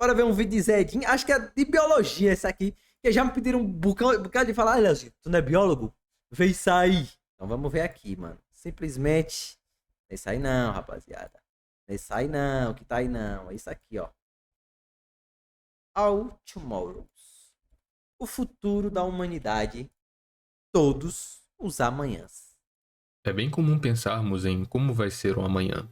Bora ver um vídeo de Zedinho. Acho que é de biologia esse aqui. Que já me pediram um bocado de falar. Leozinho, tu não é biólogo? Vê isso aí. Então vamos ver aqui, mano. Simplesmente. Não é isso aí não, rapaziada. Não é isso aí não, que tá aí não. É isso aqui, ó. All Tomorrows. O futuro da humanidade. Todos os amanhãs. É bem comum pensarmos em como vai ser o amanhã.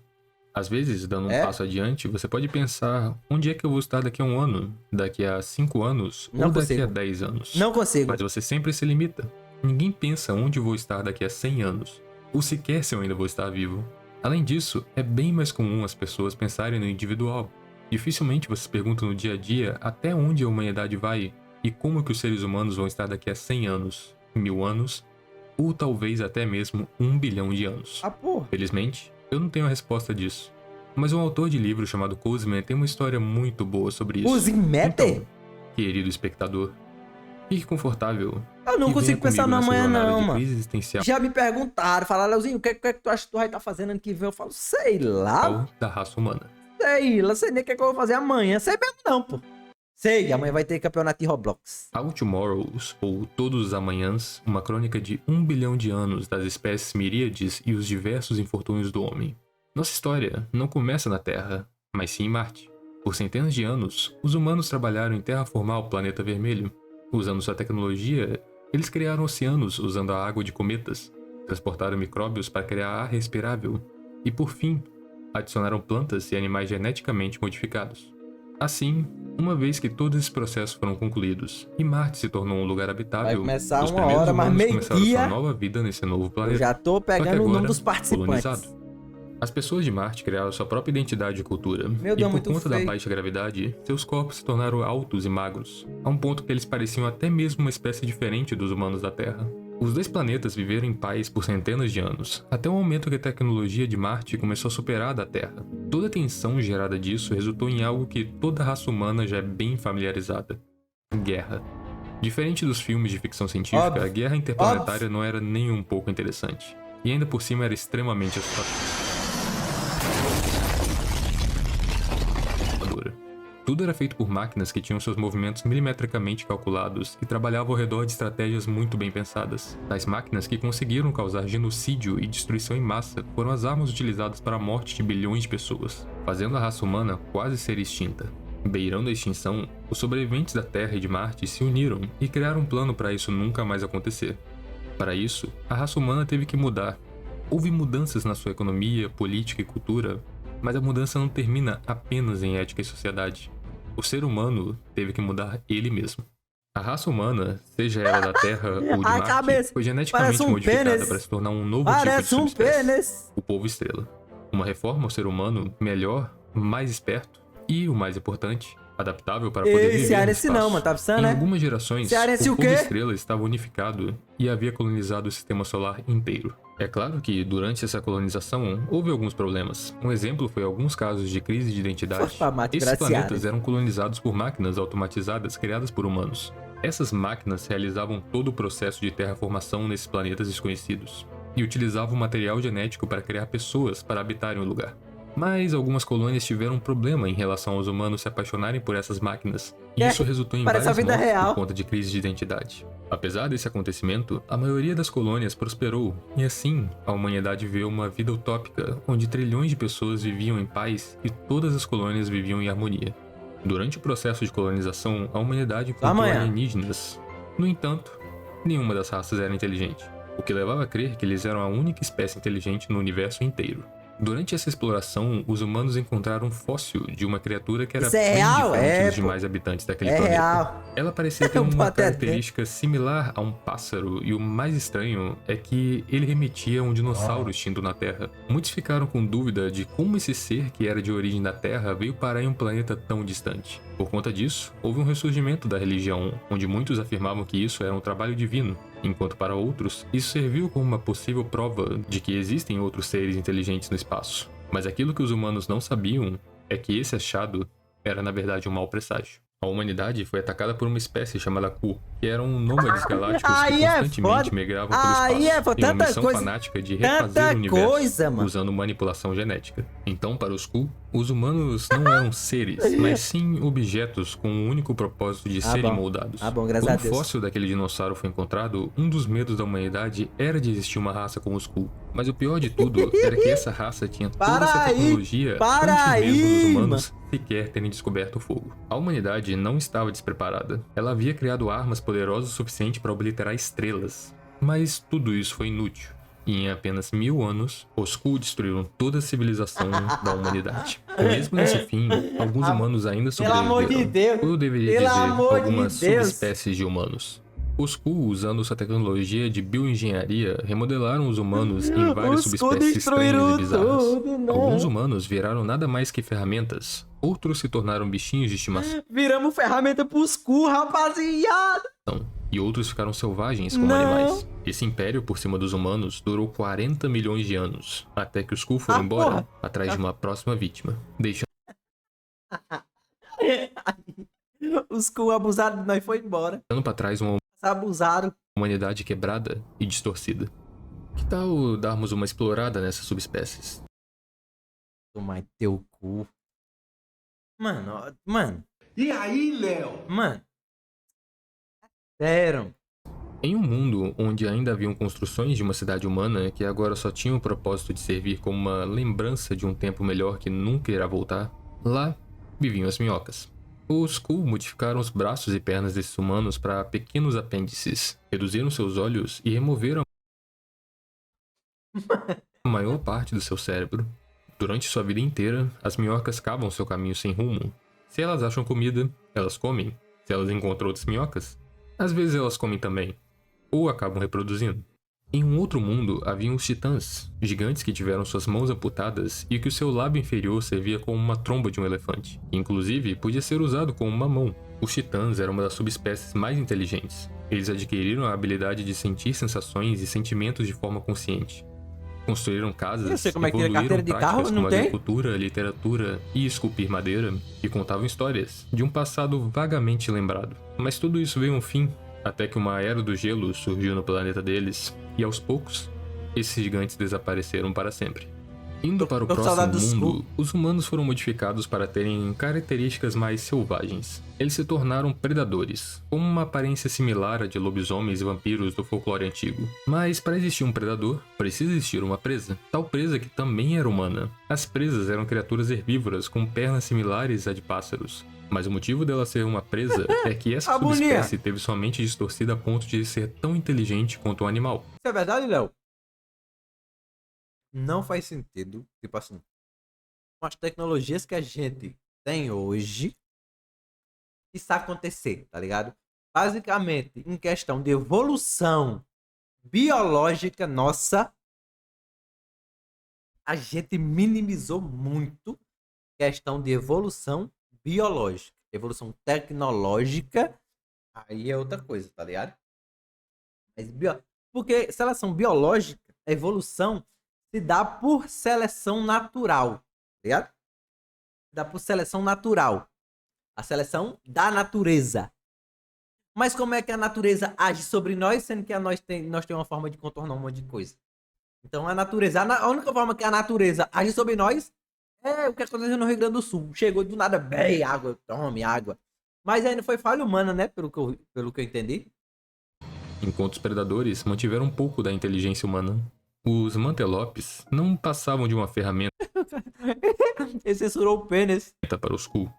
Às vezes, dando um passo adiante, você pode pensar onde é que eu vou estar daqui a 1 ano, daqui a 5 anos ou daqui a 10 anos. Não consigo. Mas você sempre se limita. Ninguém pensa onde vou estar daqui a 100 anos, ou sequer se eu ainda vou estar vivo. Além disso, é bem mais comum as pessoas pensarem no individual. Dificilmente você pergunta no dia a dia até onde a humanidade vai e como que os seres humanos vão estar daqui a 100 anos, 1000 anos, ou talvez até mesmo 1 bilhão de anos. Porra. Felizmente, eu não tenho a resposta disso. Mas um autor de livro chamado Cozeman tem uma história muito boa sobre isso. Cozeman? Então, querido espectador, fique confortável. Eu não consigo pensar no amanhã não, mano. Existencial Já me perguntaram, falaram, Leozinho, o que é que tu acha que tu vai estar fazendo ano que vem? Eu falo, sei lá. Da raça humana. Sei lá, sei nem o que é que eu vou fazer amanhã. Sei mesmo não, pô. Sei, amanhã vai ter campeonato de Roblox. All Tomorrows, ou Todos os Amanhãs, uma crônica de 1 bilhão de anos das espécies miríades e os diversos infortúnios do homem. Nossa história não começa na Terra, mas sim em Marte. Por centenas de anos, os humanos trabalharam em terraformar o planeta vermelho. Usando sua tecnologia, eles criaram oceanos usando a água de cometas, transportaram micróbios para criar ar respirável e, por fim, adicionaram plantas e animais geneticamente modificados. Assim, uma vez que todos esses processos foram concluídos e Marte se tornou um lugar habitável, vai começar os uma primeiros hora, mas humanos meio começaram dia, sua nova vida nesse novo planeta. Eu já tô pegando o nome dos participantes. Colonizado. As pessoas de Marte criaram sua própria identidade e cultura, Meu Deus, e por conta feio. da baixa gravidade, seus corpos se tornaram altos e magros, a um ponto que eles pareciam até mesmo uma espécie diferente dos humanos da Terra. Os dois planetas viveram em paz por centenas de anos, até o momento que a tecnologia de Marte começou a superar a da Terra. Toda a tensão gerada disso resultou em algo que toda a raça humana já é bem familiarizada: guerra. Diferente dos filmes de ficção científica, a guerra interplanetária não era nem um pouco interessante, e ainda por cima era extremamente assustadora. Tudo era feito por máquinas que tinham seus movimentos milimetricamente calculados e trabalhavam ao redor de estratégias muito bem pensadas. Tais máquinas que conseguiram causar genocídio e destruição em massa foram as armas utilizadas para a morte de bilhões de pessoas, fazendo a raça humana quase ser extinta. Beirando a extinção, os sobreviventes da Terra e de Marte se uniram e criaram um plano para isso nunca mais acontecer. Para isso, a raça humana teve que mudar. Houve mudanças na sua economia, política e cultura, mas a mudança não termina apenas em ética e sociedade. O ser humano teve que mudar ele mesmo. A raça humana, seja ela da Terra ou de Marte, foi geneticamente modificada para se tornar um novo tipo de subespécie, o povo estrela. Uma reforma ao ser humano melhor, mais esperto e, o mais importante, adaptável para poder viver no espaço. Não, mano, tá pensando, em algumas gerações, o povo estrela estava unificado e havia colonizado o sistema solar inteiro. É claro que, durante essa colonização, houve alguns problemas. Um exemplo foi alguns casos de crise de identidade. Esses planetas eram colonizados por máquinas automatizadas criadas por humanos. Essas máquinas realizavam todo o processo de terraformação nesses planetas desconhecidos, e utilizavam material genético para criar pessoas para habitarem o lugar. Mas algumas colônias tiveram um problema em relação aos humanos se apaixonarem por essas máquinas, e isso resultou em várias mortes por conta de crise de identidade. Apesar desse acontecimento, a maioria das colônias prosperou, e assim, a humanidade viveu uma vida utópica, onde trilhões de pessoas viviam em paz e todas as colônias viviam em harmonia. Durante o processo de colonização, a humanidade encontrou alienígenas. No entanto, nenhuma das raças era inteligente, o que levava a crer que eles eram a única espécie inteligente no universo inteiro. Durante essa exploração, os humanos encontraram um fóssil de uma criatura que era bem diferente dos demais habitantes daquele planeta. Ela parecia ter uma característica similar a um pássaro, e o mais estranho é que ele remetia a um dinossauro extinto na Terra. Muitos ficaram com dúvida de como esse ser, que era de origem da Terra, veio parar em um planeta tão distante. Por conta disso, houve um ressurgimento da religião, onde muitos afirmavam que isso era um trabalho divino, enquanto para outros, isso serviu como uma possível prova de que existem outros seres inteligentes no espaço. Mas aquilo que os humanos não sabiam é que esse achado era na verdade um mau presságio. A humanidade foi atacada por uma espécie chamada Ku, que eram nômades galácticos que Aí é constantemente foda. migravam pelo Aí espaço, é foda. em uma Tanta missão coisa. fanática de refazer Tanta o universo, coisa, mano. usando manipulação genética. Então, para os Ku, os humanos não eram seres, mas sim objetos com o único propósito de serem bom. moldados. Bom, graças a Quando o Deus. fóssil daquele dinossauro foi encontrado, um dos medos da humanidade era de existir uma raça como os Ku. Mas o pior de tudo era que essa raça tinha toda essa tecnologia antes mesmo dos humanos sequer terem descoberto o fogo. A humanidade não estava despreparada. Ela havia criado armas poderosas o suficiente para obliterar estrelas. Mas tudo isso foi inútil. E em apenas 1000 anos, os Ku destruíram toda a civilização da humanidade. E mesmo nesse fim, alguns humanos ainda Pelo amor de sobreviveram. Deus. Ou eu deveria Pelo dizer, amor de algumas Deus. subespécies de humanos. Os Ku, usando sua tecnologia de bioengenharia, remodelaram os humanos em várias Os Ku subespécies estranhas e bizarras. tudo, né? Alguns humanos viraram nada mais que ferramentas, outros se tornaram bichinhos de estimação, Viramos ferramenta pros cu, rapaziada. e outros ficaram selvagens como Não. animais. Esse império por cima dos humanos durou 40 milhões de anos, até que os Ku foram embora, porra. atrás de uma próxima vítima, deixando Os cu abusados de nós foi embora. para trás uma Abusaram. humanidade quebrada e distorcida. Que tal darmos uma explorada nessas subespécies? Tomar teu cu. Mano, mano. E aí, Léo? Mano. Sério. Em um mundo onde ainda haviam construções de uma cidade humana que agora só tinham o propósito de servir como uma lembrança de um tempo melhor que nunca irá voltar, lá viviam as minhocas. Os Ku modificaram os braços e pernas desses humanos para pequenos apêndices, reduziram seus olhos e removeram a maior parte do seu cérebro. Durante sua vida inteira, as minhocas cavam seu caminho sem rumo. Se elas acham comida, elas comem. Se elas encontram outras minhocas, às vezes elas comem também, ou acabam reproduzindo. Em um outro mundo, haviam os titãs, gigantes que tiveram suas mãos amputadas e que o seu lábio inferior servia como uma tromba de um elefante. Inclusive, podia ser usado como uma mão. Os titãs eram uma das subespécies mais inteligentes. Eles adquiriram a habilidade de sentir sensações e sentimentos de forma consciente. Construíram casas, Eu sei como é que é evoluíram carteira de práticas carro, não como tem? agricultura, literatura e esculpir madeira, e contavam histórias de um passado vagamente lembrado. Mas tudo isso veio a um fim, até que uma era do gelo surgiu no planeta deles, e aos poucos, esses gigantes desapareceram para sempre. Indo para o Tô com saudade próximo dos mundo, os humanos foram modificados para terem características mais selvagens. Eles se tornaram predadores, com uma aparência similar à de lobisomens e vampiros do folclore antigo. Mas para existir um predador, precisa existir uma presa, tal presa que também era humana. As presas eram criaturas herbívoras com pernas similares à de pássaros. Mas o motivo dela ser uma presa é que essa subespécie teve sua mente distorcida a ponto de ser tão inteligente quanto um animal. Isso é verdade, Léo? Não faz sentido. Tipo assim, com as tecnologias que a gente tem hoje, isso acontecer, tá ligado? Basicamente, em questão de evolução biológica nossa, a gente minimizou muito questão de evolução biológica. Evolução tecnológica, aí é outra coisa, tá ligado? Mas porque seleção biológica, a evolução se dá por seleção natural, tá ligado? Se dá por seleção natural. A seleção da natureza. Mas como é que a natureza age sobre nós, sendo que nós temos uma forma de contornar um monte de coisa? Então a natureza, a única forma que a natureza age sobre nós é o que aconteceu no Rio Grande do Sul. Chegou do nada, bem, água, tome água. Mas ainda foi falha humana, né? Pelo que eu entendi. Enquanto os predadores mantiveram um pouco da inteligência humana. Os mantelopes não passavam de uma ferramenta Ele censurou o pênis. para os Ku.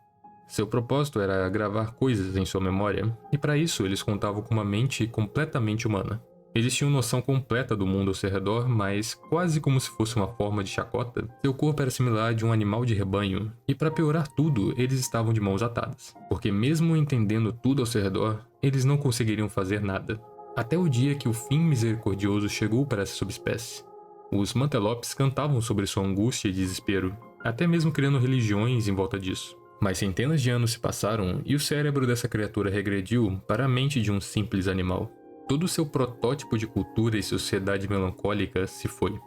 Seu propósito era gravar coisas em sua memória, e para isso eles contavam com uma mente completamente humana. Eles tinham noção completa do mundo ao seu redor, mas quase como se fosse uma forma de chacota, seu corpo era similar de um animal de rebanho, e para piorar tudo, eles estavam de mãos atadas. Porque mesmo entendendo tudo ao seu redor, eles não conseguiriam fazer nada. Até o dia que o fim misericordioso chegou para essa subespécie. Os mantelopes cantavam sobre sua angústia e desespero, até mesmo criando religiões em volta disso. Mas centenas de anos se passaram e o cérebro dessa criatura regrediu para a mente de um simples animal. Todo o seu protótipo de cultura e sociedade melancólica se foi,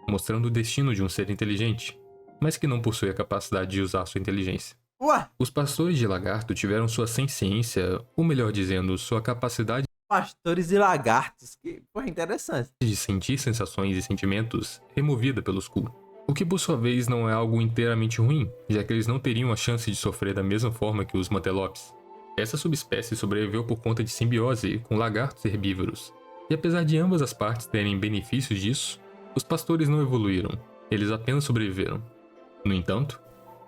mostrando o destino de um ser inteligente, mas que não possui a capacidade de usar sua inteligência. Ué, Os pastores de lagarto tiveram sua senciência, ou melhor dizendo, sua capacidade pastores e lagartos. Que porra interessante. de sentir sensações e sentimentos removida pelos Ku. O que por sua vez não é algo inteiramente ruim, já que eles não teriam a chance de sofrer da mesma forma que os Mantelopes. Essa subespécie sobreviveu por conta de simbiose com lagartos herbívoros, e apesar de ambas as partes terem benefícios disso, os pastores não evoluíram, eles apenas sobreviveram. No entanto,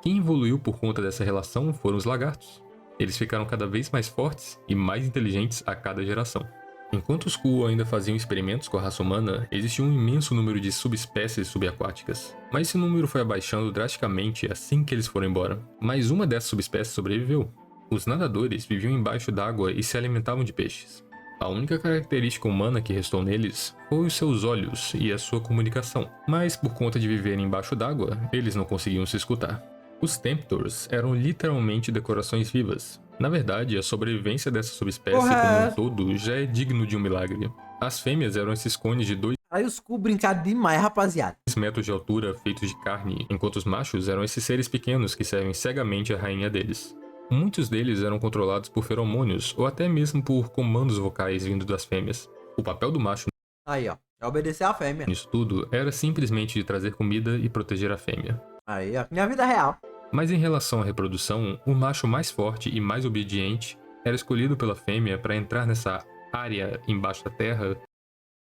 quem evoluiu por conta dessa relação foram os lagartos. Eles ficaram cada vez mais fortes e mais inteligentes a cada geração. Enquanto os Ku ainda faziam experimentos com a raça humana, existia um imenso número de subespécies subaquáticas. Mas esse número foi abaixando drasticamente assim que eles foram embora. Mas uma dessas subespécies sobreviveu. Os nadadores viviam embaixo d'água e se alimentavam de peixes. A única característica humana que restou neles foi os seus olhos e a sua comunicação. Mas por conta de viverem embaixo d'água, eles não conseguiam se escutar. Os Temptors eram literalmente decorações vivas. Na verdade, a sobrevivência dessa subespécie como um todo já é digno de um milagre. As fêmeas eram esses cones de 2 Aí os cu brincaram demais, rapaziada. metros de altura feitos de carne, enquanto os machos eram esses seres pequenos que servem cegamente a rainha deles. Muitos deles eram controlados por feromônios ou até mesmo por comandos vocais vindo das fêmeas. O papel do macho Aí, ó. É obedecer a fêmea. nisso tudo era simplesmente de trazer comida e proteger a fêmea. Aí, ó. Minha vida real. Mas em relação à reprodução, o macho mais forte e mais obediente era escolhido pela fêmea para entrar nessa área embaixo da terra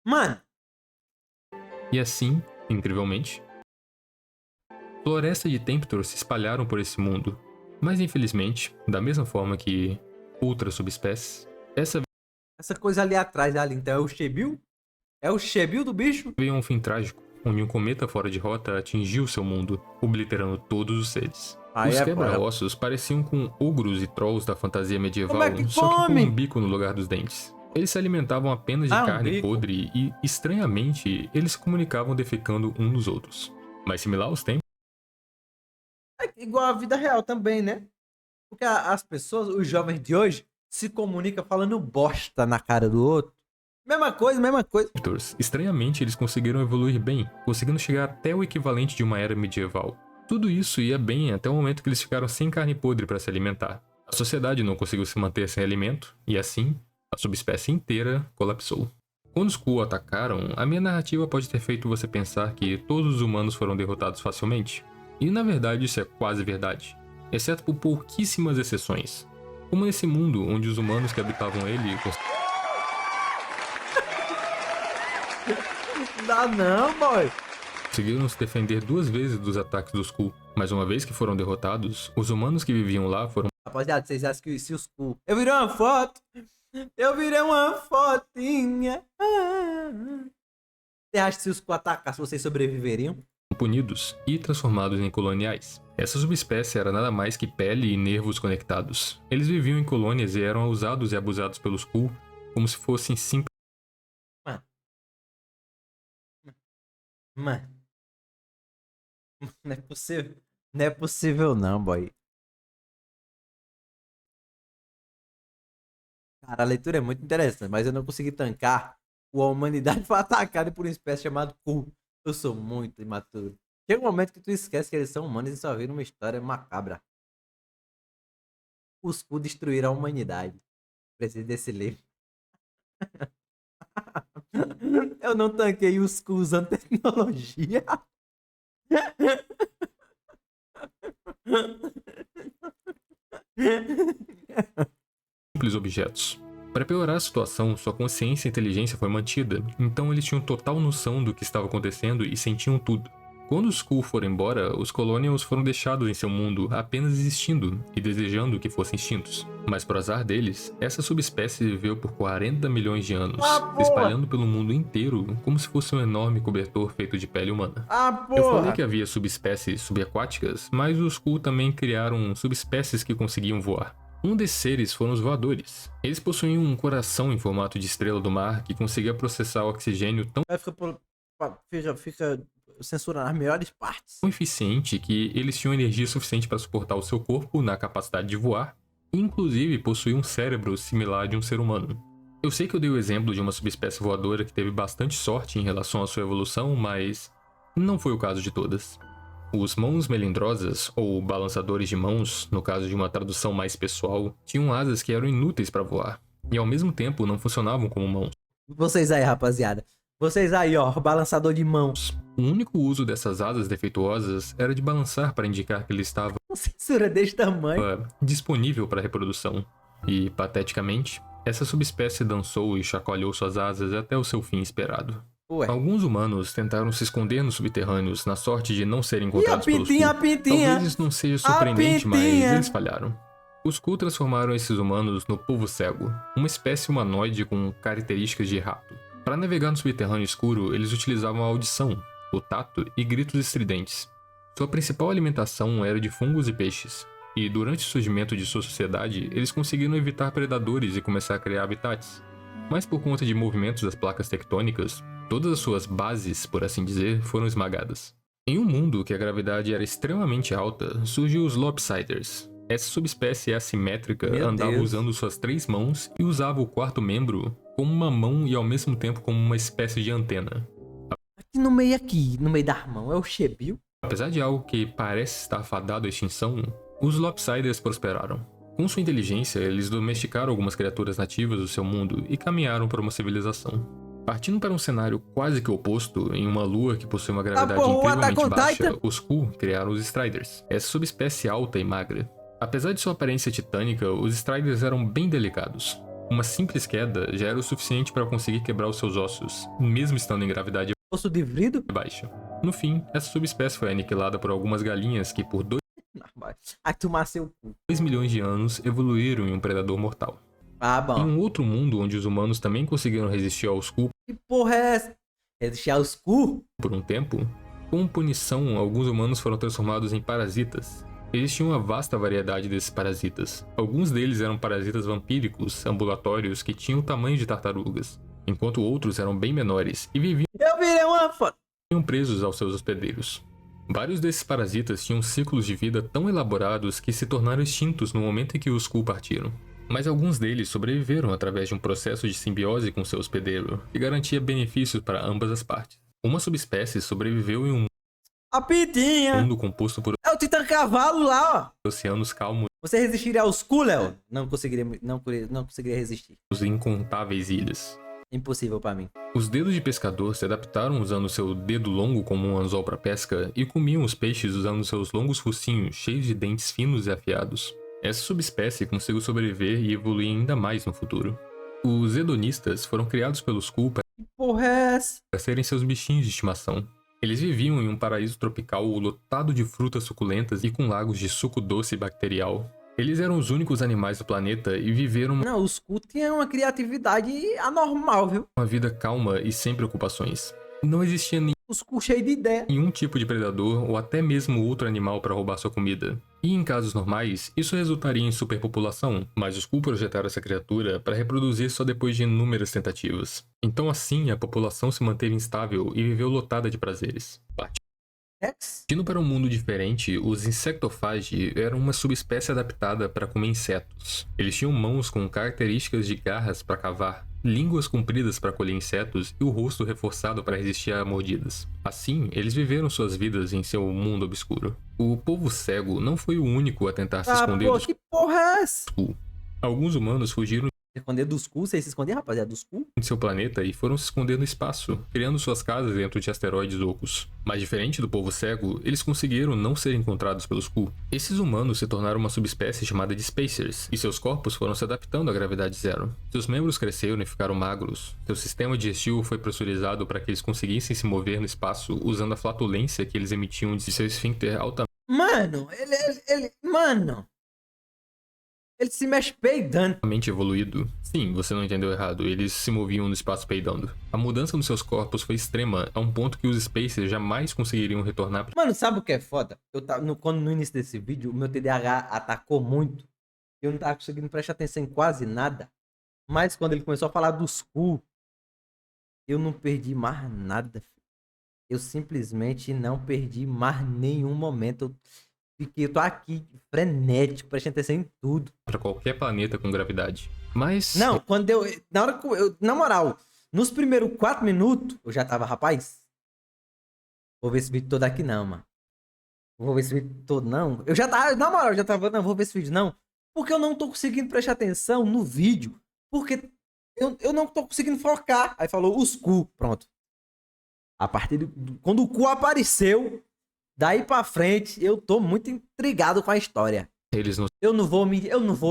Mano, e assim, incrivelmente, florestas de Temptor se espalharam por esse mundo. Mas infelizmente, da mesma forma que outras subespécies, essa coisa ali atrás, ali, então é o Shebil? É o Shebil do bicho? veio a um fim trágico, onde um cometa fora de rota atingiu seu mundo, obliterando todos os seres. Aí Os é quebra-ossos pareciam com ogros e trolls da fantasia medieval, Como é que só que com come? um bico no lugar dos dentes. Eles se alimentavam apenas de Um carne bico. podre e, estranhamente, eles se comunicavam defecando uns nos outros. Mas similar aos tempos, É igual a vida real também, né? Porque as pessoas, os jovens de hoje, se comunicam falando bosta na cara do outro. Mesma coisa, mesma coisa. estranhamente eles conseguiram evoluir bem, conseguindo chegar até o equivalente de uma era medieval. Tudo isso ia bem até o momento que eles ficaram sem carne podre para se alimentar. A sociedade não conseguiu se manter sem alimento, e assim, a subespécie inteira colapsou. Quando os Ku atacaram, a minha narrativa pode ter feito você pensar que todos os humanos foram derrotados facilmente. E na verdade isso é quase verdade, exceto por pouquíssimas exceções. Como nesse mundo onde os humanos que habitavam ele Não dá não, boy. conseguiram se defender 2 vezes dos ataques dos Ku, mas uma vez que foram derrotados, os humanos que viviam lá foram Rapaziada, vocês acham que se os cu... Eu virei uma foto. Eu virei uma fotinha. Você acha que se os cu atacassem, vocês sobreviveriam? punidos e transformados em coloniais. Essa subespécie era nada mais que pele e nervos conectados. Eles viviam em colônias e eram usados e abusados pelos Ku como se fossem simples. Mano. Não é possível. Não é possível não, boy. Cara, a leitura é muito interessante, mas eu não consegui tancar. A humanidade foi atacada por uma espécie chamada Ku. Eu sou muito imaturo. Chega um momento que tu esquece que eles são humanos e só viram uma história macabra. Os Ku destruíram a humanidade. Preciso desse livro. Eu não tanquei os Ku usando tecnologia. Objetos. Para piorar a situação, sua consciência e inteligência foi mantida, então eles tinham total noção do que estava acontecendo e sentiam tudo. Quando os Ku foram embora, os Colonials foram deixados em seu mundo apenas existindo e desejando que fossem extintos. Mas por azar deles, essa subespécie viveu por 40 milhões de anos, se espalhando pelo mundo inteiro como se fosse um enorme cobertor feito de pele humana. Eu falei que havia subespécies subaquáticas, mas os Ku também criaram subespécies que conseguiam voar. Um desses seres foram os voadores. Eles possuíam um coração em formato de estrela do mar que conseguia processar oxigênio tão Fica censurando as melhores partes. eficiente que eles tinham energia suficiente para suportar o seu corpo na capacidade de voar, e inclusive possuíam um cérebro similar de um ser humano. Eu sei que eu dei o exemplo de uma subespécie voadora que teve bastante sorte em relação à sua evolução, mas não foi o caso de todas. Os mãos melindrosas, ou balançadores de mãos, no caso de uma tradução mais pessoal, tinham asas que eram inúteis para voar, e ao mesmo tempo não funcionavam como mãos. Vocês aí, rapaziada. Vocês aí, ó, balançador de mãos. O único uso dessas asas defeituosas era de balançar para indicar que ele estava Uma censura desse tamanho. disponível para reprodução. E, pateticamente, essa subespécie dançou e chacoalhou suas asas até o seu fim esperado. Ué. Alguns humanos tentaram se esconder nos subterrâneos na sorte de não serem E a encontrados pelos pintinha, a Ku. pintinha. Talvez isso não seja surpreendente, mas pintinha. eles falharam. Os Ku transformaram esses humanos no povo cego, uma espécie humanoide com características de rato. Para navegar no subterrâneo escuro, eles utilizavam a audição, o tato e gritos estridentes. Sua principal alimentação era de fungos e peixes, e durante o surgimento de sua sociedade, eles conseguiram evitar predadores e começar a criar habitats. Mas por conta de movimentos das placas tectônicas, todas as suas bases, por assim dizer, foram esmagadas. Em um mundo que a gravidade era extremamente alta, surgiu os Lopsiders. Essa subespécie assimétrica Meu andava Deus. usando suas 3 mãos e usava o quarto membro como uma mão e ao mesmo tempo como uma espécie de antena. Aqui, no meio da mão, é o Shebil. Apesar de algo que parece estar fadado à extinção, os Lopsiders prosperaram. Com sua inteligência, eles domesticaram algumas criaturas nativas do seu mundo e caminharam para uma civilização. Partindo para um cenário quase que oposto, em uma lua que possui uma gravidade porra, o incrivelmente Attack on baixa, Titan. os Ku criaram os Striders, essa subespécie alta e magra. Apesar de sua aparência titânica, os Striders eram bem delicados. Uma simples queda já era o suficiente para conseguir quebrar os seus ossos, mesmo estando em gravidade Osso de vidro. baixa. No fim, essa subespécie foi aniquilada por algumas galinhas que, por 2 Ai, tomar seu cu. milhões de anos, evoluíram em um predador mortal. Ah, Em bom. um outro mundo onde os humanos também conseguiram resistir aos Ku Que porra é essa? Resistir aos cu? por um tempo, como punição, alguns humanos foram transformados em parasitas. Existia uma vasta variedade desses parasitas. Alguns deles eram parasitas vampíricos, ambulatórios, que tinham o tamanho de tartarugas, enquanto outros eram bem menores e viviam Eu virei uma foto. presos aos seus hospedeiros. Vários desses parasitas tinham ciclos de vida tão elaborados que se tornaram extintos no momento em que os Ku partiram. Mas alguns deles sobreviveram através de um processo de simbiose com seu hospedeiro, que garantia benefícios para ambas as partes. Uma subespécie sobreviveu em um A pintinha. mundo composto por É o Titã Cavalo lá, ó. oceanos calmos Você resistiria aos cu, Léo? Não conseguiria resistir. e incontáveis ilhas. Impossível pra mim. Os dedos de pescador se adaptaram usando seu dedo longo como um anzol para pesca e comiam os peixes usando seus longos focinhos cheios de dentes finos e afiados. Essa subespécie conseguiu sobreviver e evoluir ainda mais no futuro. Os hedonistas foram criados pelos Ku para Que porra é essa? serem seus bichinhos de estimação. Eles viviam em um paraíso tropical lotado de frutas suculentas e com lagos de suco doce bacterial. Eles eram os únicos animais do planeta e viveram Não, os cu tinham uma criatividade anormal, viu? uma vida calma e sem preocupações. Não existia Os cu cheios de ideia. nenhum tipo de predador ou até mesmo outro animal para roubar sua comida. E em casos normais, isso resultaria em superpopulação, mas os Ku projetaram essa criatura para reproduzir só depois de inúmeras tentativas. Então assim, a população se manteve instável e viveu lotada de prazeres. Rex? Partindo para um mundo diferente, os insectofagi eram uma subespécie adaptada para comer insetos. Eles tinham mãos com características de garras para cavar, línguas compridas para colher insetos e o rosto reforçado para resistir a mordidas. Assim, eles viveram suas vidas em seu mundo obscuro. O povo cego não foi o único a tentar se Ah, esconder pô, dos que porra é essa? Ku. Alguns humanos fugiram Esconder dos cu? Vocês se escondiam, rapaziada? Dos cu? de seu planeta e foram se esconder no espaço, criando suas casas dentro de asteroides ocos. Mas diferente do povo cego, eles conseguiram não ser encontrados pelos Ku. Esses humanos se tornaram uma subespécie chamada de Spacers, e seus corpos foram se adaptando à gravidade zero. Seus membros cresceram e ficaram magros. Seu sistema digestivo foi pressurizado para que eles conseguissem se mover no espaço usando a flatulência que eles emitiam de seu esfíncter altamente Mano, Mano. Ele se mexe peidando. evoluído. Sim, você não entendeu errado, eles se moviam no espaço peidando. A mudança nos seus corpos foi extrema, a um ponto que os Spacers jamais conseguiriam retornar para Mano, sabe o que é foda? Quando no início desse vídeo, o meu TDAH atacou muito. Eu não tava conseguindo prestar atenção em quase nada. Mas quando ele começou a falar dos cu, eu não perdi mais nada. Filho. Eu simplesmente não perdi mais nenhum momento. Eu tô aqui, frenético, prestando atenção em tudo. qualquer planeta com gravidade. Mas Não, quando na hora que na moral, nos primeiros 4 minutos, eu já tava, rapaz. Vou ver esse vídeo todo aqui não, mano. Vou ver esse vídeo todo, não. Eu já tava, na moral, eu já tava, não, vou ver esse vídeo, não. Porque eu não tô conseguindo prestar atenção no vídeo. Porque eu não tô conseguindo focar. Aí falou os cu, pronto. A partir quando o cu apareceu, daí pra frente, eu tô muito intrigado com a história. Eles não Eu não vou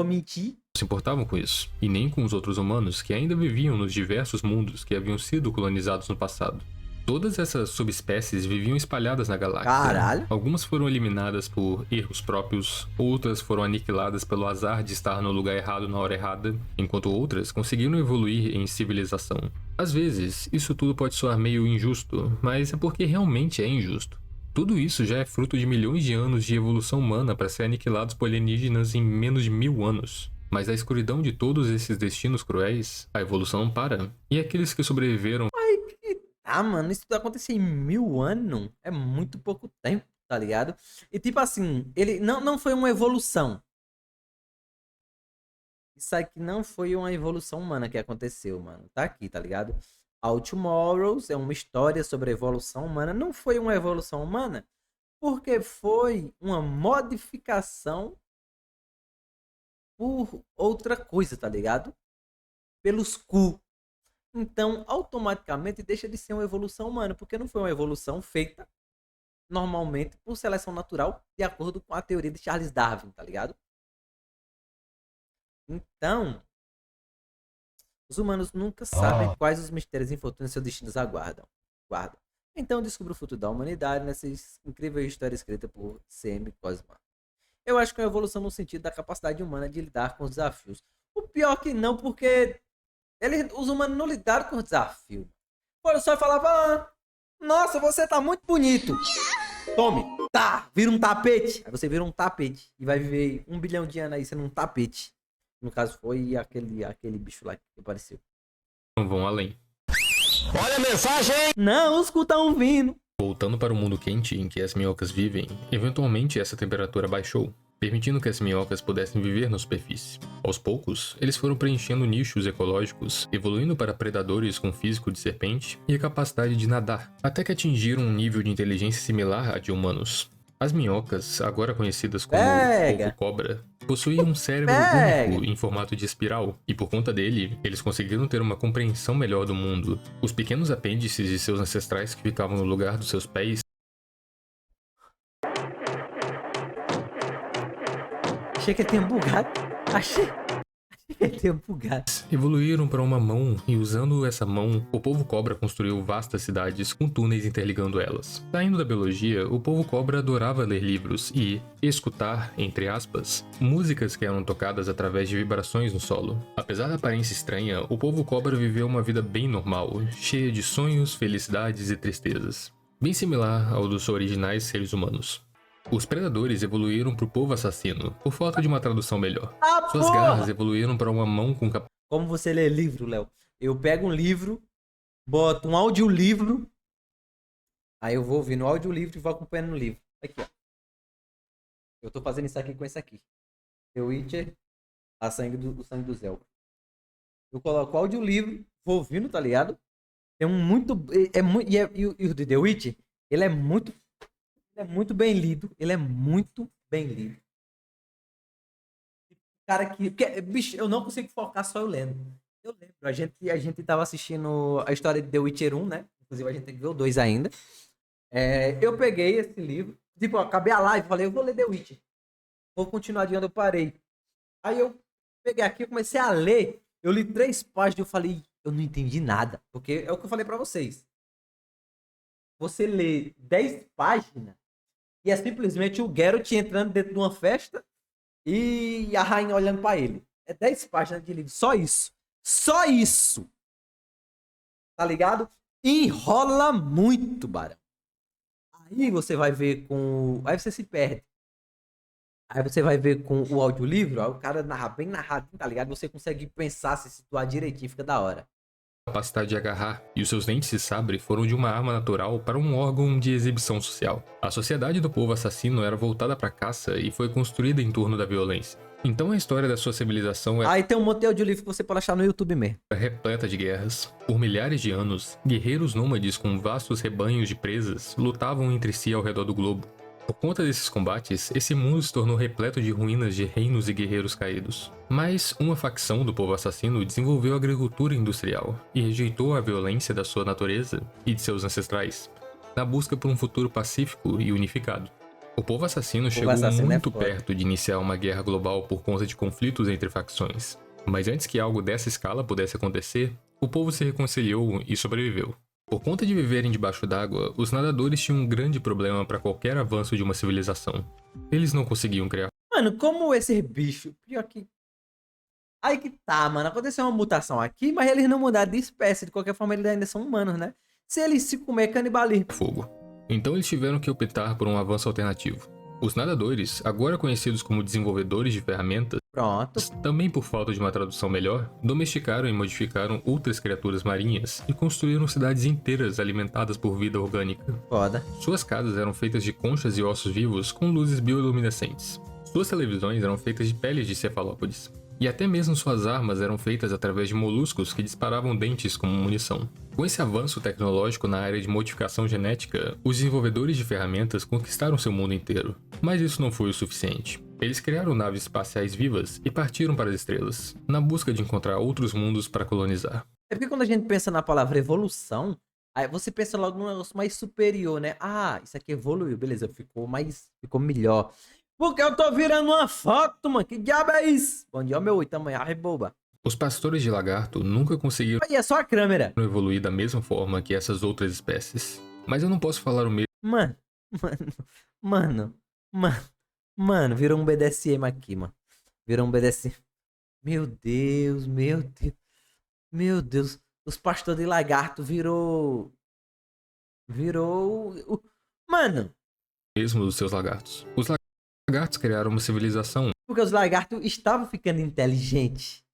mentir. se importavam com isso, e nem com os outros humanos que ainda viviam nos diversos mundos que haviam sido colonizados no passado. Todas essas subespécies viviam espalhadas na galáxia. Caralho. Algumas foram eliminadas por erros próprios, outras foram aniquiladas pelo azar de estar no lugar errado na hora errada, enquanto outras conseguiram evoluir em civilização. Às vezes, isso tudo pode soar meio injusto, mas é porque realmente é injusto. Tudo isso já é fruto de milhões de anos de evolução humana para ser aniquilados por alienígenas em menos de 1000 anos. Mas a escuridão de todos esses destinos cruéis, a evolução não para. E aqueles que sobreviveram Ah, mano, isso aconteceu em 1000 anos. É muito pouco tempo, tá ligado? E tipo assim, ele não foi uma evolução. Isso aqui não foi uma evolução humana que aconteceu, mano. Tá aqui, tá ligado? All Tomorrows é uma história sobre a evolução humana. Não foi uma evolução humana, porque foi uma modificação por outra coisa, tá ligado? Pelos cu. Então, automaticamente deixa de ser uma evolução humana, porque não foi uma evolução feita normalmente por seleção natural, de acordo com a teoria de Charles Darwin, tá ligado? Então, os humanos nunca sabem quais os mistérios e infortúnios seus destinos aguardam. Então, descubra o futuro da humanidade nessa incrível história escrita por C.M. Cosma. Eu acho que é uma evolução no sentido da capacidade humana de lidar com os desafios. O pior que não, porque os humanos não lidaram com o desafio. Olha só, falava, nossa, você tá muito bonito. Tome, tá, vira um tapete. Aí você vira um tapete e vai viver 1 bilhão de anos aí sendo um tapete. No caso foi aquele bicho lá que apareceu. não vão além. Olha a mensagem! Não, os cu tão vindo. Voltando para o mundo quente em que as minhocas vivem, eventualmente essa temperatura baixou, permitindo que as minhocas pudessem viver na superfície. Aos poucos, eles foram preenchendo nichos ecológicos, evoluindo para predadores com físico de serpente e a capacidade de nadar, até que atingiram um nível de inteligência similar à de humanos. As minhocas, agora conhecidas como polvo-cobra, possuíam um cérebro único em formato de espiral, e por conta dele, eles conseguiram ter uma compreensão melhor do mundo. Os pequenos apêndices de seus ancestrais que ficavam no lugar dos seus pés Achei que ele tinha bugado. Achei que ele tinha bugado. evoluíram para uma mão, e usando essa mão, o polvo-cobra construiu vastas cidades com túneis interligando elas. Saindo da biologia, o polvo-cobra adorava ler livros e escutar, entre aspas, músicas que eram tocadas através de vibrações no solo. Apesar da aparência estranha, o polvo-cobra viveu uma vida bem normal, cheia de sonhos, felicidades e tristezas. Bem similar ao dos originais seres humanos. Os predadores evoluíram para o polvo assassino, por falta de uma tradução melhor. Suas garras evoluíram para uma mão com Como você lê livro, Léo? Eu pego um livro, boto um audiolivro, aí eu vou ouvindo o audiolivro e vou acompanhando no livro. Aqui, ó. Eu tô fazendo isso aqui com esse aqui. The Witcher, o sangue do Zelda. Eu coloco o audiolivro, vou ouvindo, tá ligado? É um muito... E o The Witcher, ele é muito bem lido. Ele é muito bem lido. Cara que... bicho, eu não consigo focar só eu lendo. Eu lembro. A gente tava assistindo a história de The Witcher 1, né? Inclusive a gente tem que ver o 2 ainda. Eu peguei esse livro. Tipo, eu acabei a live e falei, eu vou ler The Witcher. Vou continuar de onde eu parei. Aí eu peguei aqui, eu comecei a ler. Eu li 3 páginas e eu falei, eu não entendi nada. Porque é o que eu falei pra vocês. Você lê 10 páginas e é simplesmente o Geralt entrando dentro de uma festa e a rainha olhando pra ele. É 10 páginas de livro. Só isso. Só isso. Tá ligado? Enrola muito, Barão. Aí você vai ver com... Aí você se perde. Aí você vai ver com o audiolivro, aí o cara narra bem narrado, tá ligado? Você consegue pensar, se situar direitinho, fica da hora. capacidade de agarrar, e os seus dentes de sabre foram de uma arma natural para um órgão de exibição social. A sociedade do povo assassino era voltada para a caça e foi construída em torno da violência. Então a história da sua civilização Aí tem um monte de audiolivro que você pode achar no YouTube mesmo. repleta de guerras. Por milhares de anos, guerreiros nômades com vastos rebanhos de presas lutavam entre si ao redor do globo. Por conta desses combates, esse mundo se tornou repleto de ruínas de reinos e guerreiros caídos. Mas uma facção do povo assassino desenvolveu a agricultura industrial e rejeitou a violência da sua natureza e de seus ancestrais, na busca por um futuro pacífico e unificado. O povo assassino chegou muito perto de iniciar uma guerra global por conta de conflitos entre facções. Mas antes que algo dessa escala pudesse acontecer, o povo se reconciliou e sobreviveu. Por conta de viverem debaixo d'água, os nadadores tinham um grande problema para qualquer avanço de uma civilização. Eles não conseguiam criar. Mano, como esse bicho, pior que... Aí que tá, mano, aconteceu uma mutação aqui, mas eles não mudaram de espécie, de qualquer forma eles ainda são humanos, né? Se eles se comer canibalismo. Fogo. Então eles tiveram que optar por um avanço alternativo. Os nadadores, agora conhecidos como desenvolvedores de ferramentas, também por falta de uma tradução melhor, domesticaram e modificaram outras criaturas marinhas e construíram cidades inteiras alimentadas por vida orgânica. Foda. Suas casas eram feitas de conchas e ossos vivos com luzes bioluminescentes. Suas televisões eram feitas de peles de cefalópodes. E até mesmo suas armas eram feitas através de moluscos que disparavam dentes como munição. Com esse avanço tecnológico na área de modificação genética, os desenvolvedores de ferramentas conquistaram seu mundo inteiro. Mas isso não foi o suficiente. Eles criaram naves espaciais vivas e partiram para as estrelas, na busca de encontrar outros mundos para colonizar. É porque quando a gente pensa na palavra evolução, aí você pensa logo num negócio mais superior, né? Ah, isso aqui evoluiu, beleza, ficou melhor. Porque eu tô virando uma foto, mano. Que diabo é isso? Bom dia, meu oi, tamanho, boba. Os pastores de lagarto nunca conseguiram Aí é só a câmera. Evoluir da mesma forma que essas outras espécies. Mas eu não posso falar o mesmo. Mano, virou um BDSM aqui, mano. Virou um BDSM. Meu Deus. Os pastores de lagarto virou... Mano. Mesmo dos seus lagartos. Os lagartos criaram uma civilização. Porque os lagartos estavam ficando inteligentes.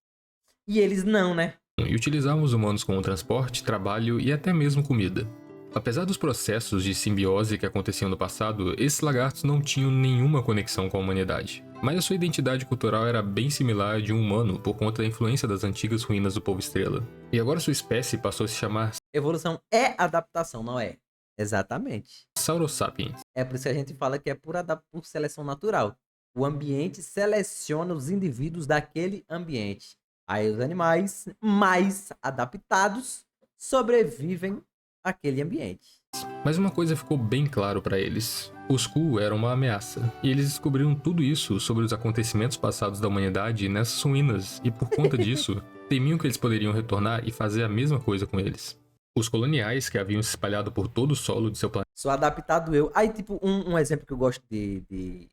E eles não, né? E utilizavam os humanos como transporte, trabalho e até mesmo comida. Apesar dos processos de simbiose que aconteciam no passado, esses lagartos não tinham nenhuma conexão com a humanidade. Mas a sua identidade cultural era bem similar à de um humano por conta da influência das antigas ruínas do povo estrela. E agora sua espécie passou a se chamar... Evolução é adaptação, não é? Exatamente. Saurosapiens. É por isso que a gente fala que é por seleção natural. O ambiente seleciona os indivíduos daquele ambiente. Aí os animais mais adaptados sobrevivem àquele ambiente. Mas uma coisa ficou bem claro para eles. Os Skrull eram uma ameaça, e eles descobriram tudo isso sobre os acontecimentos passados da humanidade nessas ruínas, e por conta disso, temiam que eles poderiam retornar e fazer a mesma coisa com eles. Os coloniais que haviam se espalhado por todo o solo de seu planeta. Sou adaptado eu. Aí, tipo, um exemplo que eu gosto de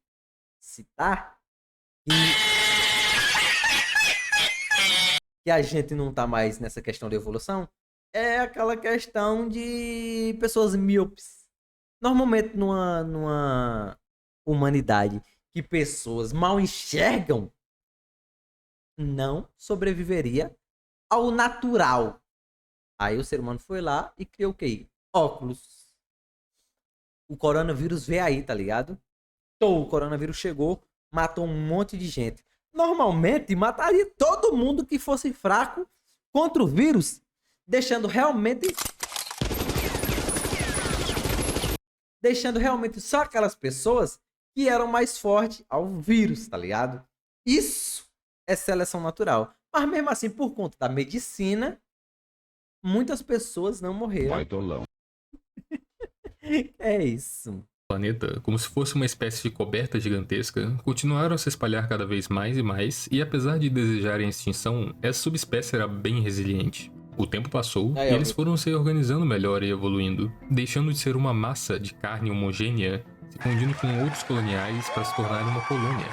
citar, que a gente não tá mais nessa questão de evolução, é aquela questão de pessoas míopes. Normalmente, numa humanidade que pessoas mal enxergam, não sobreviveria ao natural. Aí o ser humano foi lá e criou o quê? Óculos. O coronavírus veio aí, tá ligado? Então, o coronavírus chegou, matou um monte de gente. Normalmente, mataria todo mundo que fosse fraco contra o vírus, deixando realmente só aquelas pessoas que eram mais fortes ao vírus, tá ligado? Isso é seleção natural. Mas mesmo assim, por conta da medicina, muitas pessoas não morreram. Baitolão. É isso. Planeta, como se fosse uma espécie de coberta gigantesca, continuaram a se espalhar cada vez mais e mais, e apesar de desejarem a extinção, essa subespécie era bem resiliente. O tempo passou e eles foram se organizando melhor e evoluindo, deixando de ser uma massa de carne homogênea, se fundindo com outros coloniais para se tornarem uma colônia.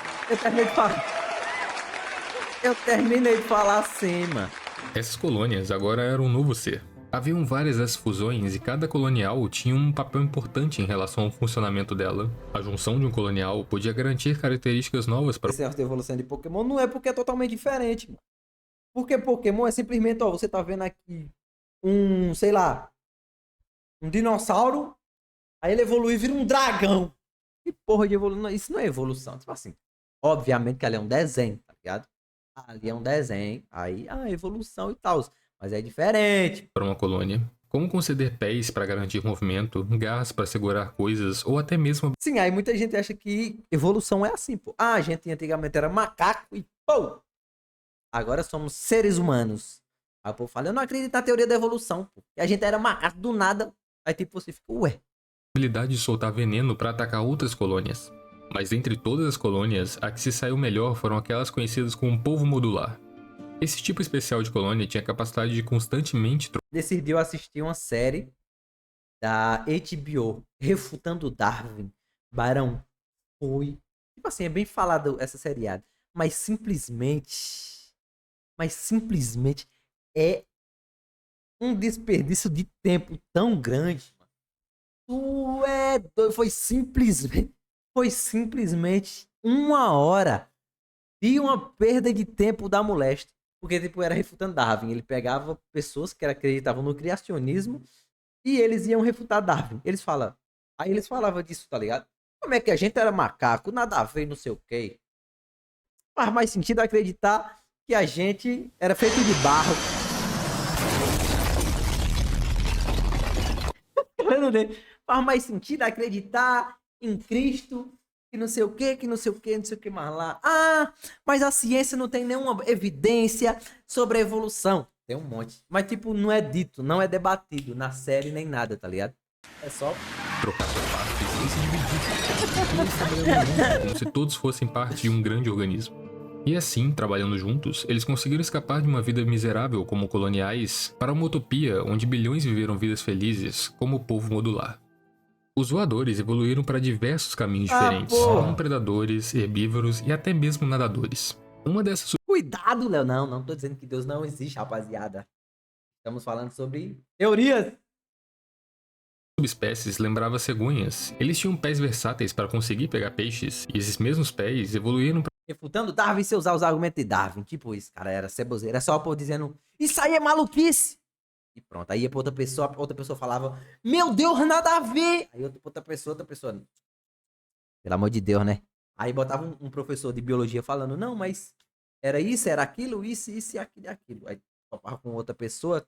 Eu terminei de falar assim, mano. Essas colônias agora eram um novo ser. Haviam várias dessas fusões e cada colonial tinha um papel importante em relação ao funcionamento dela. A junção de um colonial podia garantir características novas para... Esse de evolução de Pokémon não é porque é totalmente diferente, mano. Porque Pokémon é simplesmente, ó, você tá vendo aqui sei lá, um dinossauro, aí ele evolui e vira um dragão. Que porra de evolução? Isso não é evolução. Tipo assim, obviamente que ali é um desenho, tá ligado? Ali é um desenho, aí a evolução e tal. Mas é diferente. Para uma colônia. como conceder pés para garantir movimento, garras para segurar coisas ou até mesmo Sim, aí muita gente acha que evolução é assim, pô. Ah, a gente antigamente era macaco e pô! Agora somos seres humanos. Aí o povo fala, eu não acredito na teoria da evolução, pô. E a gente era macaco do nada. Aí tipo você fica, ué. habilidade de soltar veneno para atacar outras colônias. Mas dentre todas as colônias, a que se saiu melhor foram aquelas conhecidas como polvo modular. Esse tipo especial de colônia tinha a capacidade de constantemente Decidiu assistir uma série da HBO, Refutando Darwin. Barão, foi. Tipo assim, é bem falado essa seriada. Mas simplesmente é um desperdício de tempo tão grande. Tu é doido. Foi simplesmente 1 hora de uma perda de tempo da moléstia. Porque, tipo, era refutando Darwin. Ele pegava pessoas que acreditavam no criacionismo e eles iam refutar Darwin. Aí eles falavam disso, tá ligado? Como é que a gente era macaco? Nada a ver, não sei o quê. Faz mais sentido acreditar que a gente era feito de barro. Faz mais sentido acreditar em Cristo, que não sei o que, não sei o que mais lá. Ah, mas a ciência não tem nenhuma evidência sobre a evolução. Tem um monte. Mas, tipo, não é dito, não é debatido na série nem nada, tá ligado? É só trocar suas partes e se dividir. Como se todos fossem parte de um grande organismo. E assim, trabalhando juntos, eles conseguiram escapar de uma vida miserável como coloniais para uma utopia onde bilhões viveram vidas felizes como o povo modular. Os voadores evoluíram para diversos caminhos diferentes, como predadores, herbívoros e até mesmo nadadores. Uma dessas cuidado, Léo. Não tô dizendo que Deus não existe, rapaziada. Estamos falando sobre teorias. subespécies lembrava cegonhas. Eles tinham pés versáteis para conseguir pegar peixes, e esses mesmos pés evoluíram para Refutando Darwin sem usar os argumentos de Darwin. Tipo isso, cara, era ceboseiro. Era só o povo dizendo, isso aí é maluquice. E pronto, aí ia pra outra pessoa falava, meu Deus, nada a ver. Aí outra pessoa, pelo amor de Deus, né? Aí botava um professor de biologia falando, não, mas era isso, era aquilo, isso e aquilo. Aí topava com outra pessoa,